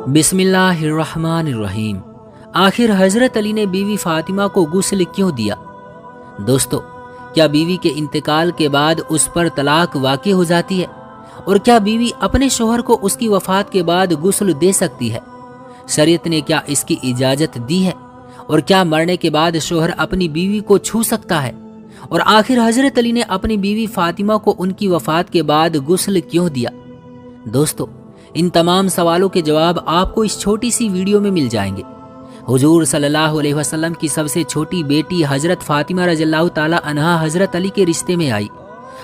बिस्मिल्लाहिर्रहमानिर्रहीम। आखिर हजरत अली ने बीवी फातिमा को गुस्ल क्यों दिया? दोस्तों, क्या बीवी के इंतकाल के बाद उस पर तलाक वाक़ई हो जाती है? और क्या बीवी अपने शोहर को उसकी वफ़ात के बाद गुस्ल दे सकती है? शरीयत ने क्या इसकी इजाज़त दी है? और क्या मरने के बाद शोहर अपनी बीवी को छू सकता है? और आखिर हजरत अली ने अपनी बीवी फातिमा को उनकी वफ़ात के बाद गुस्ल क्यों दिया? दोस्तों, इन तमाम सवालों के जवाब आपको इस छोटी सी वीडियो में मिल जाएंगे। हुजूर सल्लल्लाहु अलैहि वसल्लम की सबसे छोटी बेटी हजरत फातिमा रज़ियल्लाहु ताला अन्हा हजरत अली के रिश्ते में आई।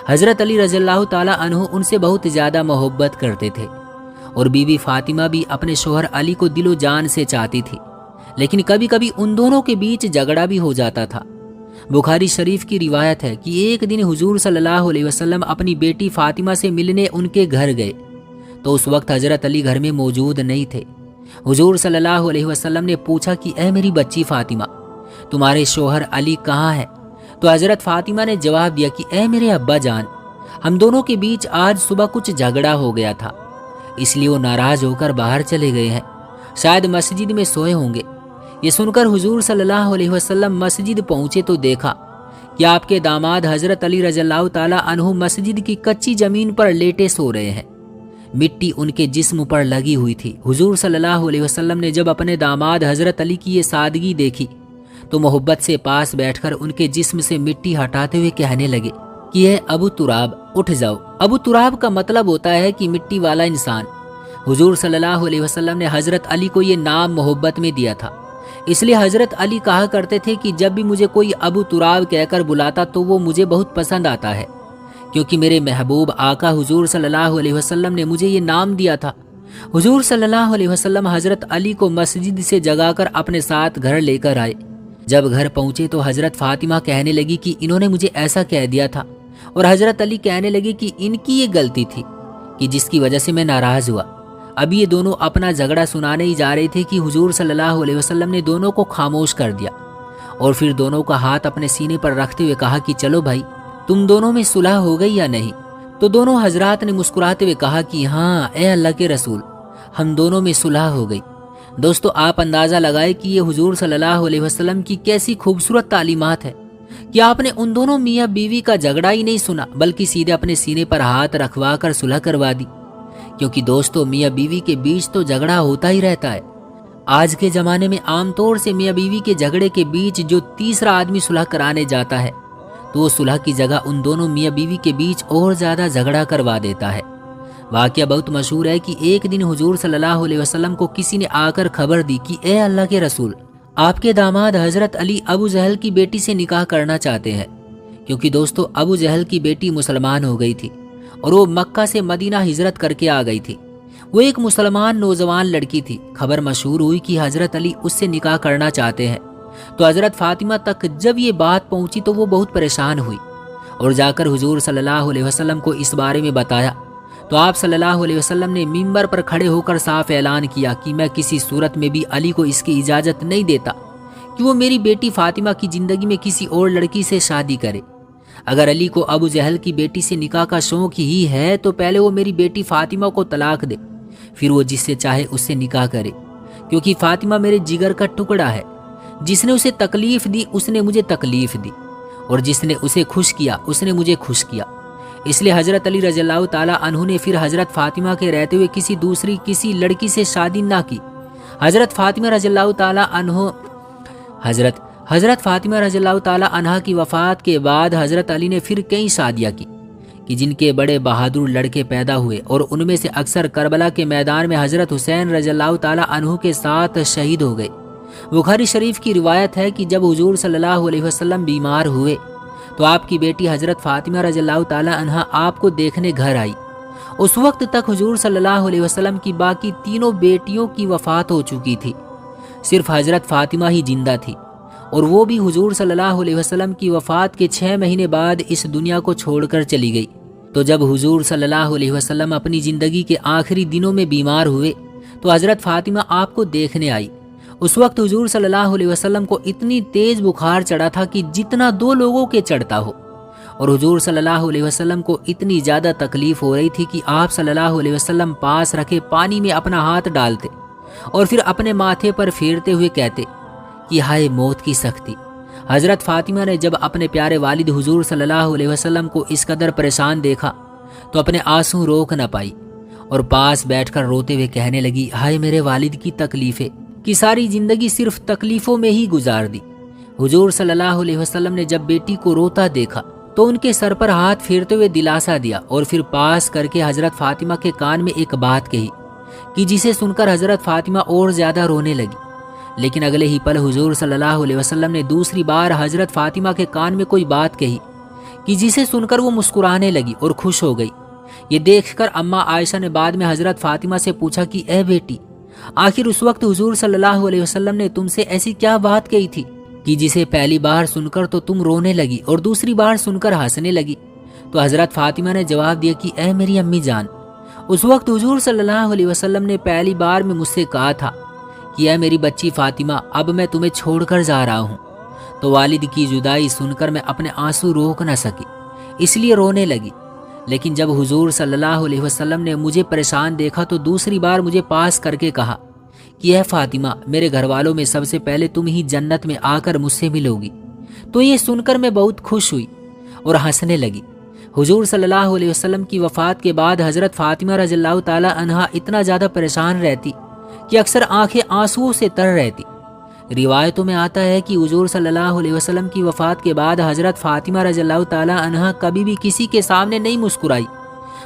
हजरत अली रज़ियल्लाहु ताला अन्हु उनसे बहुत ज़्यादा मोहब्बत करते थे और बीवी फातिमा भी अपने शोहर अली को दिलो जान से चाहती थी, लेकिन कभी कभी उन दोनों के बीच झगड़ा भी हो जाता था। बुखारी शरीफ की रिवायत है कि एक दिन हुजूर सल्लल्लाहु अलैहि वसल्लम अपनी बेटी फातिमा से मिलने उनके घर गए, तो उस वक्त हजरत अली घर में मौजूद नहीं थे। हुजूर सल्लल्लाहु अलैहि वसल्लम ने पूछा कि ऐ मेरी बच्ची फातिमा, तुम्हारे शोहर अली कहाँ है? तो हजरत फातिमा ने जवाब दिया कि ऐ मेरे अब्बा जान, हम दोनों के बीच आज सुबह कुछ झगड़ा हो गया था, इसलिए वो नाराज होकर बाहर चले गए हैं, शायद मस्जिद में सोए होंगे। ये सुनकर हुजूर सल्लल्लाहु अलैहि वसल्लम मस्जिद पहुंचे तो देखा कि आपके दामाद हजरत अली रज़ियल्लाहु ताला अन्हु मस्जिद की कच्ची जमीन पर लेटे सो रहे हैं। मिट्टी उनके जिस्म पर लगी हुई थी। हुजूर सल्लल्लाहु अलैहि वसल्लम ने जब अपने दामाद हजरत अली की ये सादगी देखी तो मोहब्बत से पास बैठकर उनके जिस्म से मिट्टी हटाते हुए कहने लगे कि ये अबू तुराब, उठ जाओ। अबू तुराब का मतलब होता है कि मिट्टी वाला इंसान। हुजूर सल्लल्लाहु अलैहि वसल्लम ने हजरत अली को ये नाम मोहब्बत में दिया था, इसलिए हजरत अली कहा करते थे कि जब भी मुझे कोई अबू तुराब कहकर बुलाता तो वो मुझे बहुत पसंद आता है, क्योंकि मेरे महबूब आका हुजूर सल्लल्लाहु अलैहि वसल्लम ने मुझे ये नाम दिया था। हुजूर सल्लल्लाहु अलैहि वसल्लम हजरत अली को मस्जिद से जगाकर अपने साथ घर लेकर आए। जब घर पहुंचे तो हजरत फातिमा कहने लगी कि इन्होंने मुझे ऐसा कह दिया था, और हजरत अली कहने लगे कि इनकी ये गलती थी कि जिसकी वजह से मैं नाराज हुआ। अभी ये दोनों अपना झगड़ा सुनाने ही जा रहे थे कि हुजूर सल्लल्लाहु अलैहि वसल्लम ने दोनों को खामोश कर दिया और फिर दोनों का हाथ अपने सीने पर रखते हुए कहा कि चलो भाई, तुम दोनों में सुलह हो गई या नहीं? तो दोनों हजरात ने मुस्कुराते हुए कहा कि हाँ ए अल्लाह के रसूल, हम दोनों में सुलह हो गई। दोस्तों, आप अंदाज़ा लगाए कि ये हुजूर सल्लल्लाहु अलैहि वसल्लम की कैसी खूबसूरत तालीमात है कि आपने उन दोनों मियाँ बीवी का झगड़ा ही नहीं सुना, बल्कि सीधे अपने सीने पर हाथ रखवा कर सुलह करवा दी। क्योंकि दोस्तों, मियाँ बीवी के बीच तो झगड़ा होता ही रहता है। आज के ज़माने में आमतौर से मियाँ बीवी के झगड़े के बीच जो तीसरा आदमी सुलह कराने जाता है तो वो सुलह की जगह उन दोनों मियाँ बीवी के बीच और ज़्यादा झगड़ा करवा देता है। वाक़या बहुत मशहूर है कि एक दिन हुजूर सल्लल्लाहु अलैहि वसल्लम को किसी ने आकर खबर दी कि ए अल्लाह के रसूल, आपके दामाद हजरत अली अबू जहल की बेटी से निकाह करना चाहते हैं। क्योंकि दोस्तों, अबू जहल की बेटी मुसलमान हो गई थी और वो मक्का से मदीना हिजरत करके आ गई थी। वो एक मुसलमान नौजवान लड़की थी। खबर मशहूर हुई कि हजरत अली उससे निकाह करना चाहते हैं। तो हजरत फातिमा तक जब ये बात पहुंची तो वो बहुत परेशान हुई और जाकर हुजूर सल्लल्लाहु अलैहि वसल्लम को इस बारे में बताया। तो आप सल्लल्लाहु अलैहि वसल्लम ने मिंबर पर खड़े होकर साफ ऐलान किया कि मैं किसी सूरत में भी अली को इसकी इजाज़त नहीं देता कि वो मेरी बेटी फातिमा की ज़िंदगी में किसी और लड़की से शादी करे। अगर अली को अबू जहल की बेटी से निकाह का शौक ही है तो पहले वो मेरी बेटी फातिमा को तलाक दे, फिर वो जिससे चाहे उससे निकाह करे, क्योंकि फातिमा मेरे जिगर का टुकड़ा है। जिसने उसे तकलीफ दी उसने मुझे तकलीफ दी, और जिसने उसे खुश किया उसने मुझे खुश किया। इसलिए हजरत अली रज़ियल्लाहु ताला अन्हु ने फिर हजरत फातिमा के रहते हुए किसी लड़की से शादी ना की। हजरत फातिमा रज़ियल्लाहु ताला अन्हु हजरत फातिमा रज़ियल्लाहु ताला अन्हा की वफ़ात के बाद हजरत अली ने फिर कई शादियाँ की कि जिनके बड़े बहादुर लड़के पैदा हुए, और उनमें से अक्सर करबला के मैदान में हजरत हुसैन रज़ियल्लाहु ताला अन्हु के साथ शहीद हो गए। बुखारी शरीफ की रिवायत है कि जब हुजूर सल्लल्लाहु अलैहि वसल्लम बीमार हुए तो आपकी बेटी हजरत फातिमा रज़ियल्लाहु ताला अन्हा आपको देखने घर आई। उस वक्त तक हुजूर सल्लल्लाहु अलैहि वसल्लम की बाकी तीनों बेटियों की वफ़ात हो चुकी थी, सिर्फ हजरत फातिमा ही जिंदा थी, और वो भी हुजूर सल्लल्लाहु अलैहि वसल्लम की वफ़ात के 6 महीने बाद इस दुनिया को छोड़कर चली गई। तो जब हुजूर सल्लल्लाहु अलैहि वसल्लम अपनी ज़िंदगी के आखिरी दिनों में बीमार हुए तो हजरत फातिमा आपको देखने आई। उस वक्त हुजूर सल्लल्लाहु अलैहि वसल्लम को इतनी तेज बुखार चढ़ा था कि जितना 2 लोगों के चढ़ता हो, और हुजूर सल्लल्लाहु अलैहि वसल्लम को इतनी ज़्यादा तकलीफ हो रही थी कि आप सल्लल्लाहु अलैहि वसल्लम पास रखे पानी में अपना हाथ डालते اور پھر اپنے ماتھے پر پھیرتے ہوئے کہتے کہ ہائے موت کی سختی۔ حضرت فاطمہ نے جب اپنے پیارے والد حضور صلی اللہ علیہ وسلم کو اس قدر پریشان دیکھا تو اپنے آنسو روک نہ پائی اور پاس بیٹھ کر روتے ہوئے کہنے لگی، ہائے میرے والد کی تکلیفیں، کہ ساری زندگی صرف تکلیفوں میں ہی گزار دی۔ حضور صلی اللہ علیہ وسلم نے جب بیٹی کو روتا دیکھا تو ان کے سر پر ہاتھ پھیرتے ہوئے دلاسا دیا اور پھر پاس کر کے حضرت فاطمہ کے کان میں ایک بات کہی کہ جسے سن کر حضرت فاطمہ اور زیادہ رونے لگی۔ لیکن اگلے ہی پل حضور صلی اللہ علیہ وسلم نے دوسری بار حضرت فاطمہ کے کان میں کوئی بات کہی کہ جسے سن کر وہ مسکرانے لگی اور خوش ہو گئی۔ یہ دیکھ کر اماں عائشہ نے بعد میں حضرت فاطمہ سے پوچھا کہ اے بیٹی، آخر اس وقت حضور صلی اللہ علیہ وسلم نے تم سے ایسی کیا بات کہی تھی کہ جسے پہلی بار سن کر تو تم رونے لگی اور دوسری بار سن کر ہنسنے لگی؟ تو حضرت فاطمہ نے جواب دیا کہ اے میری امی جان، اس وقت حضور صلی اللہ علیہ وسلم نے پہلی بار میں مجھ سے کہا تھا کہ اے میری بچی فاطمہ، اب میں تمہیں چھوڑ کر جا رہا ہوں۔ تو والد کی جدائی سن کر میں اپنے آنسو روک نہ سکی، اس لیے رونے لگی۔ لیکن جب حضور صلی اللہ علیہ وسلم نے مجھے پریشان دیکھا تو دوسری بار مجھے پاس کر کے کہا کہ اے فاطمہ، میرے گھر والوں میں سب سے پہلے تم ہی جنت میں آ کر مجھ سے ملو گی۔ تو یہ سن کر میں بہت خوش ہوئی اور ہنسنے لگی۔ حضور صلی اللہ علیہ وسلم کی وفات کے بعد حضرت فاطمہ رضی اللہ تعالی عنہا اتنا زیادہ پریشان رہتی کہ اکثر آنکھیں آنسوؤں سے تر رہتی۔ روایتوں میں آتا ہے کہ حضور صلی اللہ علیہ وسلم کی وفات کے بعد حضرت فاطمہ رضی اللہ تعالی عنہا کبھی بھی کسی کے سامنے نہیں مسکرائی،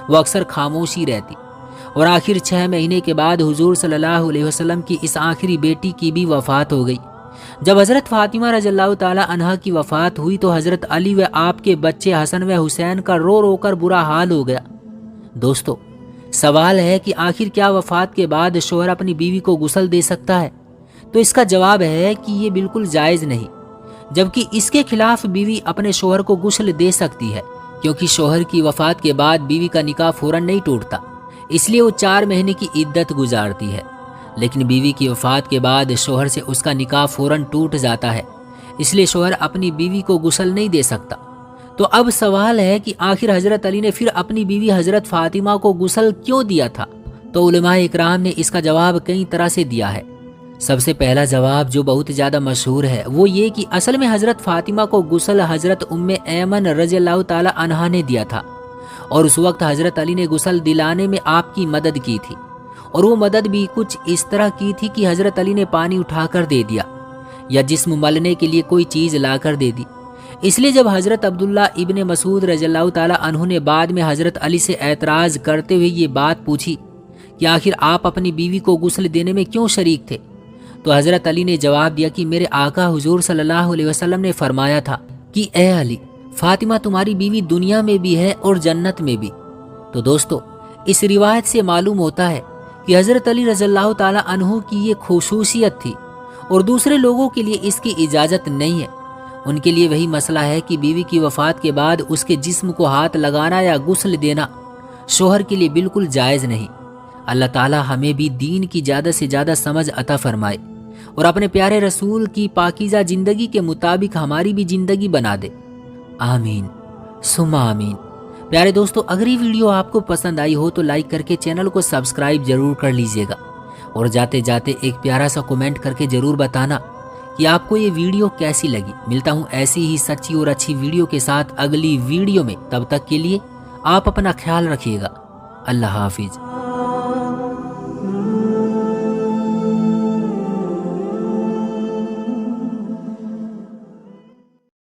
وہ اکثر خاموشی رہتی۔ اور آخر 6 مہینے کے بعد حضور صلی اللہ علیہ وسلم کی اس آخری بیٹی کی بھی وفات ہو گئی۔ جب حضرت فاطمہ رضی اللہ تعالی عنہا کی وفات ہوئی تو حضرت علی و آپ کے بچے حسن و حسین کا رو رو کر برا حال ہو گیا۔ دوستو، سوال ہے کہ آخر کیا وفات کے بعد شوہر اپنی بیوی کو غسل دے سکتا ہے؟ تو اس کا جواب ہے کہ یہ بالکل جائز نہیں، جبکہ اس کے خلاف بیوی اپنے شوہر کو غسل دے سکتی ہے، کیونکہ شوہر کی وفات کے بعد بیوی کا نکاح فوراً نہیں ٹوٹتا، اس لیے وہ 4 مہینے کی عدت گزارتی ہے۔ لیکن بیوی کی وفات کے بعد شوہر سے اس کا نکاح فوراً ٹوٹ جاتا ہے، اس لیے شوہر اپنی بیوی کو غسل نہیں دے سکتا۔ تو اب سوال ہے کہ آخر حضرت علی نے پھر اپنی بیوی حضرت فاطمہ کو غسل کیوں دیا تھا؟ تو علماء اکرام نے اس کا جواب کئی طرح سے دیا ہے۔ سب سے پہلا جواب جو بہت زیادہ مشہور ہے وہ یہ کہ اصل میں حضرت فاطمہ کو غسل حضرت ام ایمن رضی اللہ تعالی عنہا نے دیا تھا، اور اس وقت حضرت علی نے غسل دلانے میں آپ کی مدد کی تھی، اور وہ مدد بھی کچھ اس طرح کی تھی کہ حضرت علی نے پانی اٹھا کر دے دیا یا جسم ملنے کے لیے کوئی چیز لا کر دے دی۔ اس لیے جب حضرت عبداللہ ابن مسعود رضی اللہ تعالی عنہ نے بعد میں حضرت علی سے اعتراض کرتے ہوئے یہ بات پوچھی کہ آخر آپ اپنی بیوی کو غسل دینے میں کیوں شریک تھے، تو حضرت علی نے جواب دیا کہ میرے آقا حضور صلی اللہ علیہ وسلم نے فرمایا تھا کہ اے علی، فاطمہ تمہاری بیوی دنیا میں بھی ہے اور جنت میں بھی۔ تو دوستو، اس روایت سے معلوم ہوتا ہے کہ حضرت علی رضی اللہ تعالی عنہ کی یہ خصوصیت تھی اور دوسرے لوگوں کے لیے اس کی اجازت نہیں ہے۔ ان کے لیے وہی مسئلہ ہے کہ بیوی کی وفات کے بعد اس کے جسم کو ہاتھ لگانا یا غسل دینا شوہر کے لیے بالکل جائز نہیں۔ اللہ تعالی ہمیں بھی دین کی زیادہ سے زیادہ سمجھ عطا فرمائے اور اپنے پیارے رسول کی پاکیزہ زندگی کے مطابق ہماری بھی زندگی بنا دے، آمین ثم آمین۔ پیارے دوستو، اگر یہ ویڈیو آپ کو پسند آئی ہو تو لائک کر کے چینل کو سبسکرائب ضرور کر لیجئے گا، اور جاتے جاتے ایک پیارا سا کمنٹ کر کے ضرور بتانا کہ آپ کو یہ ویڈیو کیسی لگی۔ ملتا ہوں ایسی ہی سچی اور اچھی ویڈیو کے ساتھ اگلی ویڈیو میں، تب تک کے لیے آپ اپنا خیال رکھیے گا۔ اللہ حافظ۔